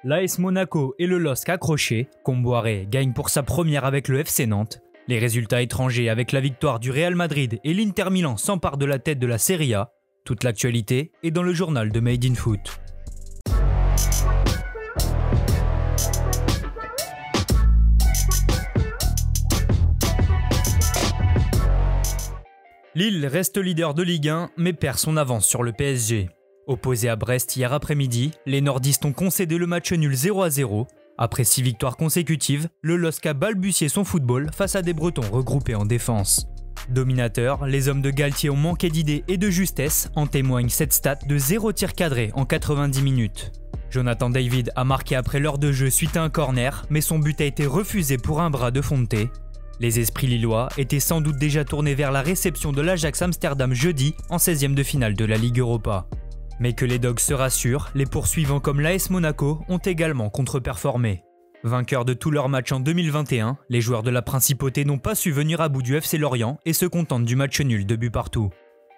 L'AS Monaco et le LOSC accrochés, Comboiré gagne pour sa première avec le FC Nantes. Les résultats étrangers avec la victoire du Real Madrid et l'Inter Milan s'emparent de la tête de la Serie A. Toute l'actualité est dans le journal de Made in Foot. Lille reste leader de Ligue 1 mais perd son avance sur le PSG. Opposé à Brest hier après-midi, les nordistes ont concédé le match nul 0-0. Après 6 victoires consécutives, le LOSC a balbutié son football face à des Bretons regroupés en défense. Dominateurs, les hommes de Galtier ont manqué d'idées et de justesse, en témoigne cette stat de 0 tir cadré en 90 minutes. Jonathan David a marqué après l'heure de jeu suite à un corner, mais son but a été refusé pour un bras de Fonté. Les esprits lillois étaient sans doute déjà tournés vers la réception de l'Ajax Amsterdam jeudi en 16e de finale de la Ligue Europa. Mais que les Dogs se rassurent, les poursuivants comme l'AS Monaco ont également contre-performé. Vainqueurs de tous leurs matchs en 2021, les joueurs de la Principauté n'ont pas su venir à bout du FC Lorient et se contentent du match nul de but partout.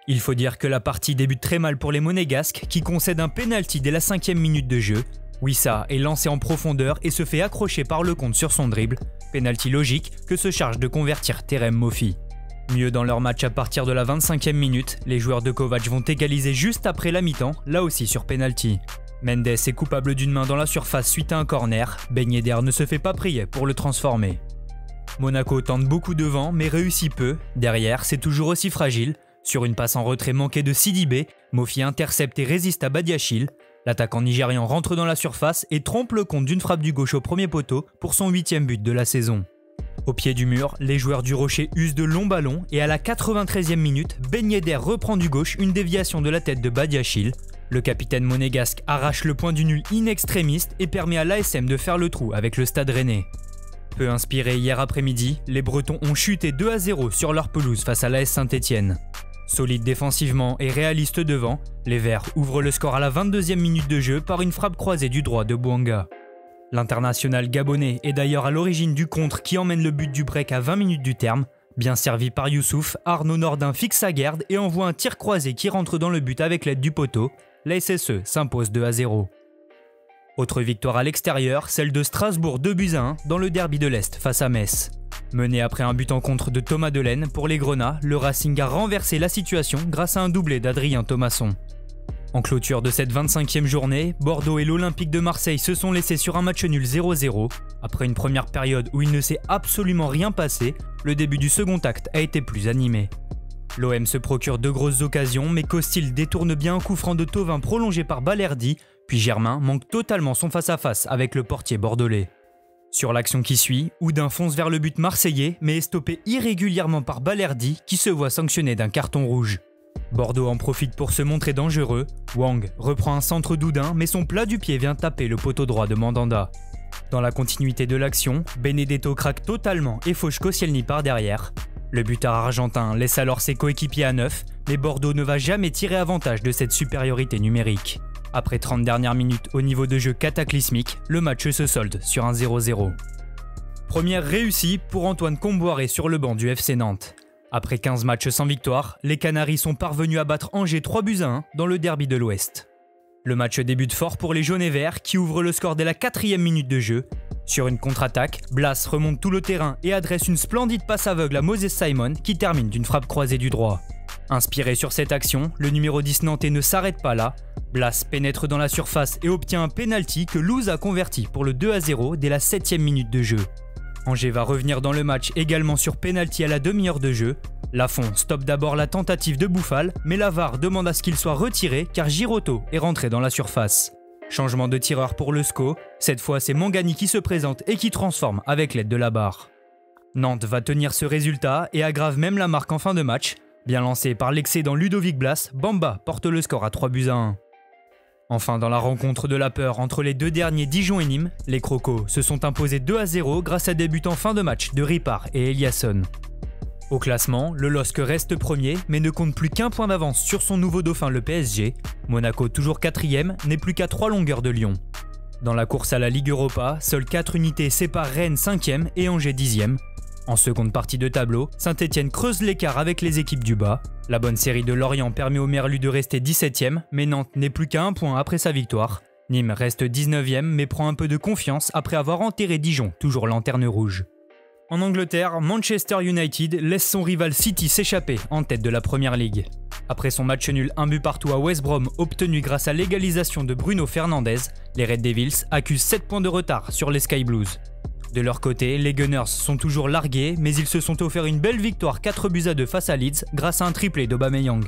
Il faut dire que la partie débute très mal pour les Monégasques qui concèdent un pénalty dès la 5e minute de jeu. Wissa est lancé en profondeur et se fait accrocher par Lecomte sur son dribble, pénalty logique que se charge de convertir Terem Moffi. Mieux dans leur match à partir de la 25e minute, les joueurs de Kovac vont égaliser juste après la mi-temps, là aussi sur pénalty. Mendes est coupable d'une main dans la surface suite à un corner, Ben Yedder ne se fait pas prier pour le transformer. Monaco tente beaucoup devant mais réussit peu, derrière c'est toujours aussi fragile. Sur une passe en retrait manquée de Sidibé, Moffi intercepte et résiste à Badiachil. L'attaquant nigérian rentre dans la surface et trompe le compte d'une frappe du gauche au premier poteau pour son 8e but de la saison. Au pied du mur, les joueurs du Rocher usent de longs ballons et à la 93e minute, Ben Yedder reprend du gauche une déviation de la tête de Badiachil. Le capitaine monégasque arrache le point du nul in extremis et permet à l'ASM de faire le trou avec le Stade Rennais. Peu inspirés hier après-midi, les Bretons ont chuté 2-0 sur leur pelouse face à l'AS Saint-Etienne. Solide défensivement et réaliste devant, les Verts ouvrent le score à la 22e minute de jeu par une frappe croisée du droit de Bouanga. L'international gabonais est d'ailleurs à l'origine du contre qui emmène le but du break à 20 minutes du terme. Bien servi par Youssouf, Arnaud Nordin fixe sa garde et envoie un tir croisé qui rentre dans le but avec l'aide du poteau. La SSE s'impose 2-0. Autre victoire à l'extérieur, celle de Strasbourg 2-1 dans le derby de l'Est face à Metz. Mené après un but en contre de Thomas Delaine, pour les Grenats, le Racing a renversé la situation grâce à un doublé d'Adrien Thomasson. En clôture de cette 25e journée, Bordeaux et l'Olympique de Marseille se sont laissés sur un match nul 0-0. Après une première période où il ne s'est absolument rien passé, le début du second acte a été plus animé. L'OM se procure 2 grosses occasions, mais Costil détourne bien un coup franc de Thauvin prolongé par Balerdi, puis Germain manque totalement son face-à-face avec le portier bordelais. Sur l'action qui suit, Oudin fonce vers le but marseillais, mais est stoppé irrégulièrement par Balerdi qui se voit sanctionné d'un carton rouge. Bordeaux en profite pour se montrer dangereux. Wang reprend un centre d'Oudin, mais son plat du pied vient taper le poteau droit de Mandanda. Dans la continuité de l'action, Benedetto craque totalement et fauche Koscielny par derrière. Le buteur argentin laisse alors ses coéquipiers à 9, mais Bordeaux ne va jamais tirer avantage de cette supériorité numérique. Après 30 dernières minutes au niveau de jeu cataclysmique, le match se solde sur un 0-0. Première réussie pour Antoine Comboiré sur le banc du FC Nantes. Après 15 matchs sans victoire, les Canaries sont parvenus à battre Angers 3-1 dans le derby de l'Ouest. Le match débute fort pour les jaunes et verts qui ouvrent le score dès la 4e minute de jeu. Sur une contre-attaque, Blas remonte tout le terrain et adresse une splendide passe aveugle à Moses Simon qui termine d'une frappe croisée du droit. Inspiré sur cette action, le numéro 10 nantais ne s'arrête pas là. Blas pénètre dans la surface et obtient un pénalty que Louz a converti pour le 2-0 dès la 7e minute de jeu. Angers va revenir dans le match également sur pénalty à la demi-heure de jeu. Lafont stoppe d'abord la tentative de Bouffal, mais la VAR demande à ce qu'il soit retiré car Girotto est rentré dans la surface. Changement de tireur pour le SCO, cette fois c'est Mangani qui se présente et qui transforme avec l'aide de la barre. Nantes va tenir ce résultat et aggrave même la marque en fin de match. Bien lancé par l'excédent Ludovic Blas, Bamba porte le score à 3-1. Enfin, dans la rencontre de la peur entre les deux derniers Dijon et Nîmes, les Crocos se sont imposés 2-0 grâce à des buts en fin de match de Ripard et Eliasson. Au classement, le LOSC reste premier mais ne compte plus qu'1 point d'avance sur son nouveau dauphin le PSG. Monaco, toujours 4e, n'est plus qu'à 3 longueurs de Lyon. Dans la course à la Ligue Europa, seules 4 unités séparent Rennes 5e et Angers 10e. En seconde partie de tableau, Saint-Etienne creuse l'écart avec les équipes du bas. La bonne série de Lorient permet aux Merlus de rester 17e, mais Nantes n'est plus qu'à 1 point après sa victoire. Nîmes reste 19e mais prend un peu de confiance après avoir enterré Dijon, toujours lanterne rouge. En Angleterre, Manchester United laisse son rival City s'échapper en tête de la Premier League. Après son match nul 1-1 à West Brom obtenu grâce à l'égalisation de Bruno Fernandes, les Red Devils accusent 7 points de retard sur les Sky Blues. De leur côté, les Gunners sont toujours largués mais ils se sont offert une belle victoire 4-2 face à Leeds grâce à un triplé d'Aubameyang.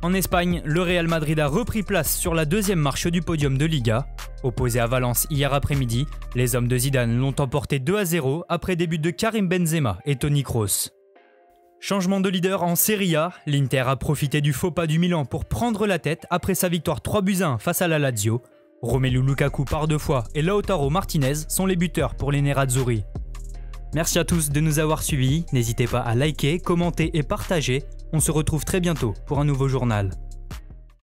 En Espagne, le Real Madrid a repris place sur la deuxième marche du podium de Liga. Opposé à Valence hier après-midi, les hommes de Zidane l'ont emporté 2-0 après des buts de Karim Benzema et Toni Kroos. Changement de leader en Serie A, l'Inter a profité du faux pas du Milan pour prendre la tête après sa victoire 3-1 face à la Lazio. Romelu Lukaku par 2 fois et Lautaro Martinez sont les buteurs pour les Nerazzurri. Merci à tous de nous avoir suivis, n'hésitez pas à liker, commenter et partager. On se retrouve très bientôt pour un nouveau journal.